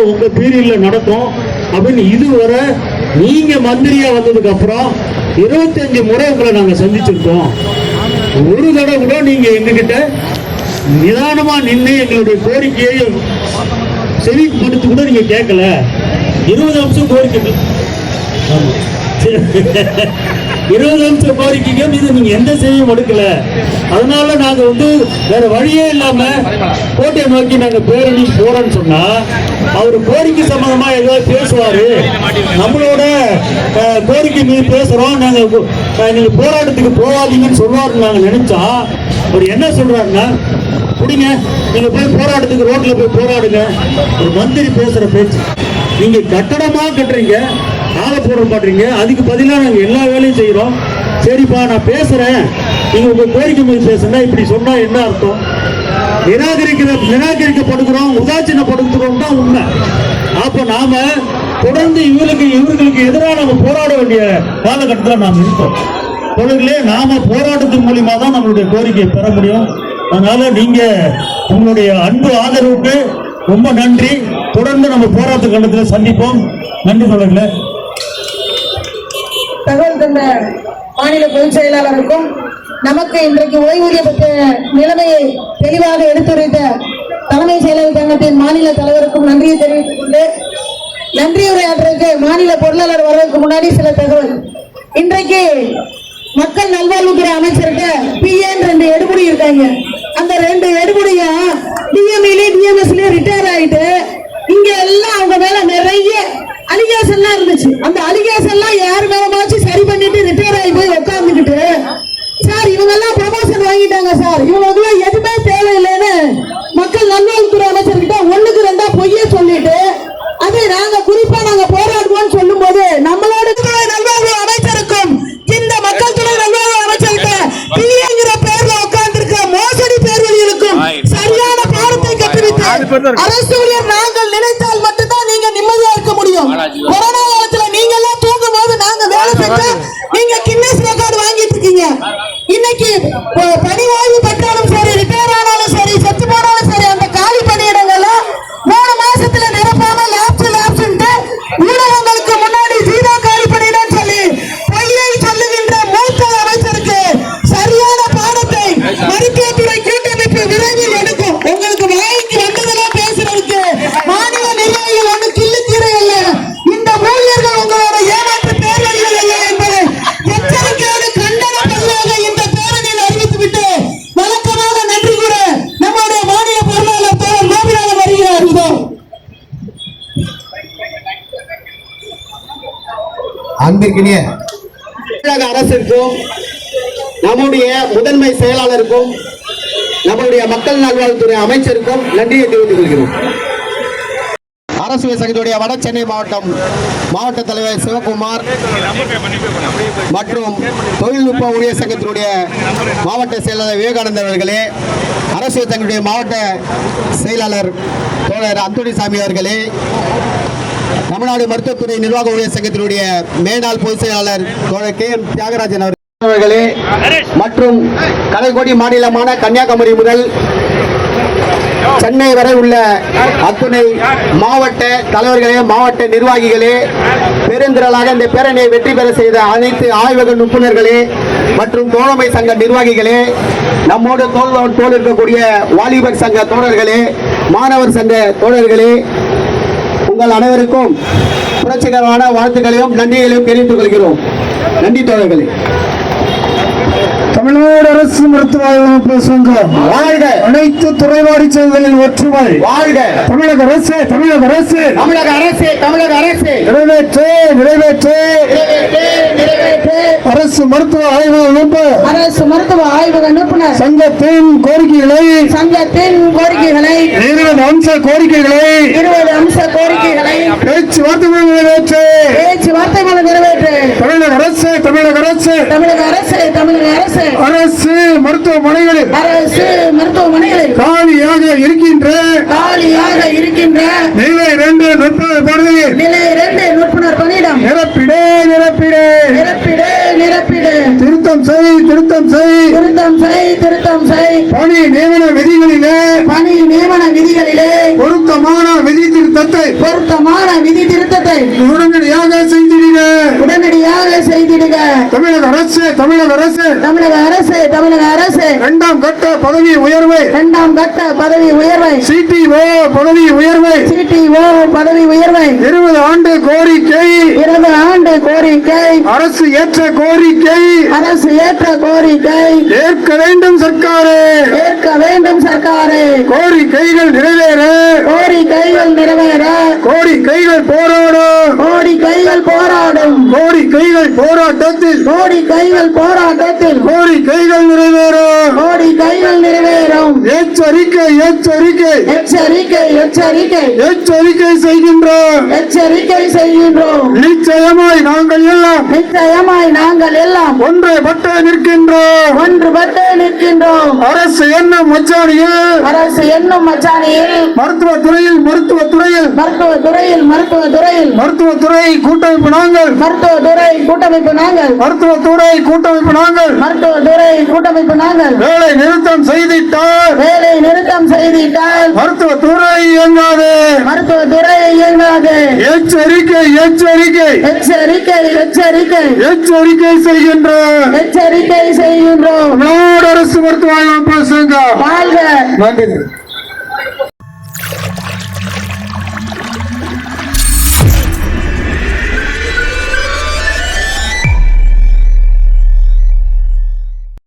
உங்க பீரியட்ல நடக்கும் அப்படின்னு இதுவரை நீங்க மந்திரியா வந்ததுக்கு அப்புறம் 25 முறை உங்களை நாங்க சந்திச்சிருக்கோம். ஒரு தடவை கூட நீங்க எங்ககிட்ட நிதானமா நின்று எங்களுடைய கோரிக்கையை செவிப்படுத்தி கூட நீங்க கேட்கல. 20 நிமிஷம் கோரிக்கை 20 நிமிஷம் கோரிக்கைக்கு இது நீங்க எந்த செய்தியும் எடுக்கல. அதனால நாங்க வேற வழியே இல்லாம கோட்டையை நோக்கி நாங்க பேரணி போறோம்னு சொன்னா அவரு கோரிக்கை சம்பந்தமா ஏதாவது பேசுவாரு, நம்மளோட கோரிக்கை மீது பேசுறோம், நீங்க போராட்டத்துக்கு போகாதீங்கன்னு சொல்லுவாருன்னு நாங்க நினைச்சா அவர் என்ன சொல்றாருன்னா, புடிங்க நீங்க போய் போராட்டத்துக்கு ரோட்ல போய் போராடுங்க. ஒரு மந்திரி பேசுற பேச்சு. நீங்க கட்டடமா கட்டுறீங்க, ஆளை போட மாட்டீங்க, அதுக்கு பதிலாக நாங்க எல்லா வேலையும் செய்யறோம். சரிப்பா நான் பேசுறேன், நீங்க உங்க கோரிக்கை மீது பேசுனா இப்படி சொன்னா என்ன அர்த்தம்? நிராகரிக்கப்படுகிறோம், உதாசீனப்படுத்துறோம் தான் உண்மை. அப்ப நாம தொடர்ந்து இவர்களுக்கு எதிராக நம்ம போராட வேண்டிய காலகட்டத்தில் நாம் இருக்கோம். தொழிலே நாம போராட்டத்தின் மூலியமா தான் நம்மளுடைய கோரிக்கையை பெற முடியும். அதனால நீங்க உங்களுடைய அன்பு ஆதரவுக்கு ரொம்ப நன்றி. தொடர்ந்து நம்ம போராட்ட கட்டத்தில் சந்திப்போம். நன்றி தொழிலே. தகவல் தந்த மாநில பொதுச் செயலாளருக்கும் நமக்கு இன்றைக்கு ஓய்வூதிய பெற்ற நிலைமையை தெளிவாக எடுத்துரைத்த தலைமை செயலக சங்கத்தின் மாநில தலைவருக்கும் நன்றியை தெரிவித்துக் கொண்டு நன்றியுரையாற்றுக்கு மாநில பொருளாளர் வருவதற்கு முன்னாடி சில தகவல். இன்றைக்கு மக்கள் நல்வாழ்வுத்துறை அமைச்சர்கிட்ட பிஏன்னு 2 எடுபடி இருக்காங்க. அந்த 2 எடுபடியும் டிஎம்எஸ்ல ரிட்டையர் ஆயிட்டு இங்க எல்லாம் அவங்க மேல நிறைய அலிகேஷன் இருந்துச்சு. அந்த அலிகேஷன் யாரு மேலமாச்சு சரி பண்ணிட்டு ரிட்டையர் ஆகி போய் உட்கார்ந்துக்கிட்டு, சார் இவங்க எல்லாம் ப்ரமோஷன் வாங்கிட்டாங்க சார், இவங்க எதுவுமே தேவையில்லைன்னு மக்கள் நல்வாழ்வுத்துறை அமைச்சர்கிட்ட 1க்கு 2 பொய்ய சொல்லிட்டு அதை நாங்க குறிப்பா நாங்க போராடுவோம் சொல்லும் போது நம்மளோட நல்வாழ்வு அமைச்சருக்கும் இந்த மக்கள் துறை நல்வாழ்வு அமைச்சர்கிட்ட பிஏங்கிற பேர்ல உட்கார்ந்திருக்க மோசடி பேர்வழிகளுக்கும் சரியான பாடத்தை கற்பித்து அரசு ஊழியர் நாங்கள் நினைத்தால் மட்டும்தான் நீங்க நிம்மதியா இருக்க முடியும். கொரோனா காலத்துல நீங்க எல்லாம் தூங்கும் போது நாங்க வேலை செஞ்சா நீங்க கின்னஸ் ரெக்கார்டு வாங்கிட்டு இருக்கீங்க. இன்னைக்கு பணி ஓய்வு பெற்றாலும் சரி, ரிட்டையர் ஆனாலும் சரி, செத்து போனாலும் சரி, அந்த காலி பணியிடங்கள்ல 3 மாசத்துல நிரப்பாம ஊடகங்களுக்கு முன்னாடி ஜீரோ காலி பணியிடம் சொல்லி பொய்யை சொல்லுகின்ற மூத்த அமைச்சருக்கு சரியான பாடத்தை மருத்துவத்துறை கூட்டமைப்பு விரைவில் எடுக்கும். உங்களுக்கு வாய்க்கு வந்ததெல்லாம் பேசுறதுக்கு மாநில நிர்வாகிகள் ஒண்ணு கிள்ளுக்கீரை அல்ல, இந்த ஊழியர்கள் உங்களோட ஏமாற்று பேரணிகள் அல்ல என்பதை எச்சரிக்கையோடு கண்டன பதிலாக இந்த பேரணியில் அறிவித்துவிட்டு வழக்கமாக நன்றி கூற நம்முடைய மாநில பொருளாளர் தோழர் கோபிநாதன் வருகிறார். அன்பிற்கினிய தமிழக அரசிற்கும் நம்முடைய முதன்மை செயலாளருக்கும் நம்முடைய மக்கள் நல்வாழ்வுத்துறை அமைச்சருக்கும் நன்றியை தெரிவித்துக் கொள்கிறோம். அரசு சங்கத்துடைய வட சென்னை மாவட்ட தலைவர் சிவகுமார் மற்றும் தொழில்நுட்ப ஊழியர் சங்கத்தினுடைய மாவட்ட செயலாளர் விவேகானந்தர் அவர்களே, அரசு சங்கத்துடைய மாவட்ட செயலாளர் தோழர் அந்தோணிசாமி அவர்களே, தமிழ்நாடு மருத்துவத்துறை நிர்வாக ஊழியர் சங்கத்தினுடைய மேனாள் பொதுச் செயலாளர் தோழர் KM தியாகராஜன் அவர்களே மற்றும் கலைக்கோடி மாநிலமான கன்னியாகுமரி முதல் சென்னை வரை உள்ள அத்துணை மாவட்ட தலைவர்களே, மாவட்ட நிர்வாகிகளே, பெருந்திரளாக இந்த பேரணியை வெற்றி பெற செய்த அனைத்து ஆய்வக நிபுணர்களே மற்றும் தோழமை சங்க நிர்வாகிகளே, நம்மோடு தோல் இருக்கக்கூடிய வாலிபர் சங்க தோழர்களே, மாணவர் சங்க தோழர்களே, உங்கள் அனைவருக்கும் புரட்சிகரமான வாழ்த்துக்களையும் நன்றிகளையும் தெரிவித்துக் கொள்கிறோம். நன்றி தோழர்களே. தமிழ்நாடு அரசு மருத்துவ ஆய்வமைப்பு சங்கம் வாழ்க. அனைத்து துறைவாரி செயல்களில் ஒற்றுமை வாழ்க. தமிழக அரசு தமிழக அரசு தமிழக அரசு தமிழக அரசு நிறைவேற்று நிறைவேற்று நிறைவேற்று அரசு மருத்துவ ஆய்வக நிபுணர் சங்கத்தின் கோரிக்கைகளை 20 அம்ச கோரிக்கைகளை பேச்சுவார்த்தை மூலம் நிறைவேற்று தமிழக அரசு அரசு மருத்துவமனைகளில் காலியாக இருக்கின்ற நிலை 2 நுட்புணர் பணியிடம் நிரப்பிடு திருத்தம் செய் பணி நியமன விதிகளிலே பொருத்தமான விதி திருத்தத்தை விதி திருத்தத்தை உடனடியாக செய்திடுக. உடனடியாக செய்திடுக. தமிழக அரசு தமிழக அரசு 2ஆம் கட்ட பதவி உயர்வை CTO பதவி உயர்வை 20 ஆண்டு கோரிக்கை அரசு ஏற்ற கோரிக்கை ஏற்க வேண்டும் சர்க்காரே. கோரிக்கைகள் நிறைவேற கோரிக்கைகள் போராடும் போராட்டத்தில் கோரிக்கைகள் நிறைவேறும். எச்சரிக்கை செய்கின்றோம். நிச்சயமாய் நாங்கள் எல்லாம் ஒன்றுபட்டு நிற்கின்றோம். அரசு என்னும் மச்சாணியில் மருத்துவத்துறை கூட்டமைப்பு நாங்கள் வேலை நிறுத்தம் செய்திட்டால் மருத்துவத்துறை இயங்காது. எச்சரிக்கை செய்கின்றோம். தமிழ்நாடு அரசு மருத்துவ சங்கம். நன்றி.